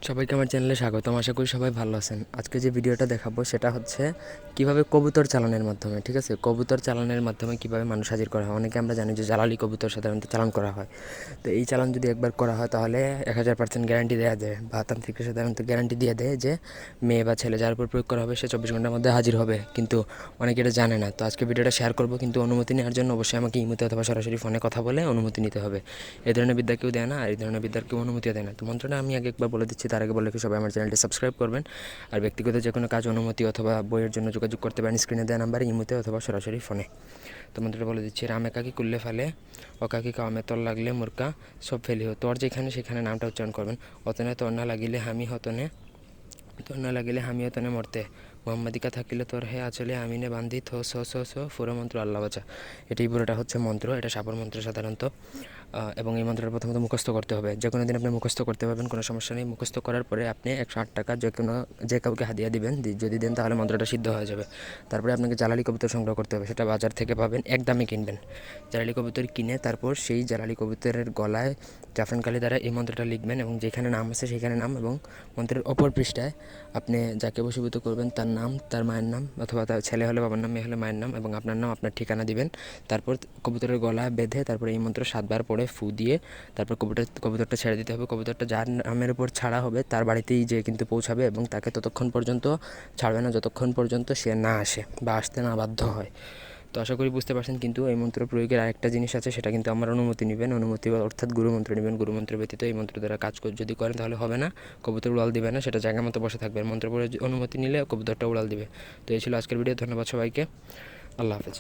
সবাইকে আমার চ্যানেলে স্বাগতম। আশা করি সবাই ভালো আছেন। আজকে যে ভিডিওটা দেখাবো সেটা হচ্ছে কিভাবে কবুতর চালানের মাধ্যমে, ঠিক আছে, কবুতর চালানের মাধ্যমে কিভাবে মানুষ হাজির করা হয়। অনেকে আমরা জানি যে জালালি কবুতর সাধারণত চালান করা হয়। তো এই চালান যদি একবার করা হয় তাহলে 1000% গ্যারান্টি দেওয়া যায়, বা তান্ত্রিকরা সাধারণত গ্যারান্টি দিয়ে দেয় যে মেয়ে বা ছেলে যার উপর প্রয়োগ করা হবে সে 24 ঘন্টার মধ্যে হাজির হবে, কিন্তু অনেকে এটা জানে না। তো আজকে ভিডিওটা শেয়ার করবো, কিন্তু অনুমতি নেওয়ার জন্য অবশ্যই আমাকে ইমোতে অথবা সরাসরি ফোনে কথা বলে অনুমতি নিতে হবে। এই ধরনের বিদ্যা কেউ দেয় না, আর এই ধরনের বিদ্যার কেউ অনুমতিও দেয় না। তো মন্ত্রটা আমি আগে একবার বলে দিচ্ছি, তার আগে বলে সবাই আমার চ্যানেলটি সাবস্ক্রাইব করবেন। আর ব্যক্তিগত যে কোনো কাজ, অনুমতি অথবা বইয়ের জন্য যোগাযোগ করতে পারেন স্ক্রিনে দেওয়া নাম্বারে, ইমোতে অথবা সরাসরি ফোনে। তো মন্ত্রটা বলে দিচ্ছি, রাম একাকি কুল্লে ফেলে অকাকি কামে তল লাগলে মোরকা সব ফেলিও। তোর যেখানে সেখানে নামটা উচ্চারণ করবেন। অতনে তোর না লাগিলে হামি হতনে, তোর না লাগিলে হামি হতনে মরতে, মোহাম্মদিকা থাকিলে তোর হে আচলে আমিনে বান্ধি থো সো সো সো পুরো মন্ত্র আল্লাহ বাঁচা। এটাই পুরোটা হচ্ছে মন্ত্র, এটা সাপর মন্ত্র সাধারণত। এবং এই মন্ত্রটা প্রথমত মুখস্থ করতে হবে। যে কোনো দিন আপনি মুখস্থ করতে পারবেন, কোনো সমস্যা নেই। মুখস্থ করার পরে আপনি 108 টাকা যে কাউকে হাদিয়া দিবেন, যদি দেন তাহলে মন্ত্রটা সিদ্ধ হয়ে যাবে। তারপরে আপনাকে জালালি কবুতর সংগ্রহ করতে হবে, সেটা বাজার থেকে পাবেন, এক দামে কিনবেন। জালালি কবুতর কিনে তারপর সেই জালালি কবুতরের গলায় জাফরান কালি দ্বারা এই মন্ত্রটা লিখবেন, এবং যেখানে নাম আছে সেখানে নাম, এবং মন্ত্রের অপর পৃষ্ঠায় আপনি যাকে বশীভূত করবেন তার নাম, তার মায়ের নাম, অথবা তার ছেলে হলে বাবার নাম, মেয়ে হলে মায়ের নাম, এবং আপনার নাম, আপনার ঠিকানা দিবেন। তারপর কবুতরের গলা বেঁধে তারপরে এই মন্ত্র 7 বার পড়ে ফু দিয়ে তারপর কবুতরটা ছেড়ে দিতে হবে। কবুতরটা যার নামের উপর ছাড়া হবে তার বাড়িতেই যে কিন্তু পৌঁছাবে, এবং তাকে ততক্ষণ পর্যন্ত ছাড়বে না যতক্ষণ পর্যন্ত সে না আসে বা আসতে না বাধ্য হয়। তো আশা করি বুঝতে পারছেন। কিন্তু এই মন্ত্র প্রয়োগের আরেকটা জিনিস আছে, সেটা কিন্তু আমার অনুমতি নেবেন। অনুমতি অর্থাৎ গুরুমন্ত্র নেবেন। গুরুমন্ত্র ব্যতীত এই মন্ত্র দ্বারা কাজ যদি করেন তাহলে হবে না। কবুতর উড়াল দিবে না, সেটা জায়গা মতো বসে থাকবে। মন্ত্র পড়ে অনুমতি নিলে কবুতরটা উড়াল দিবে। তো এই ছিল আজকের ভিডিও। ধন্যবাদ সবাইকে। আল্লাহ হাফেজ।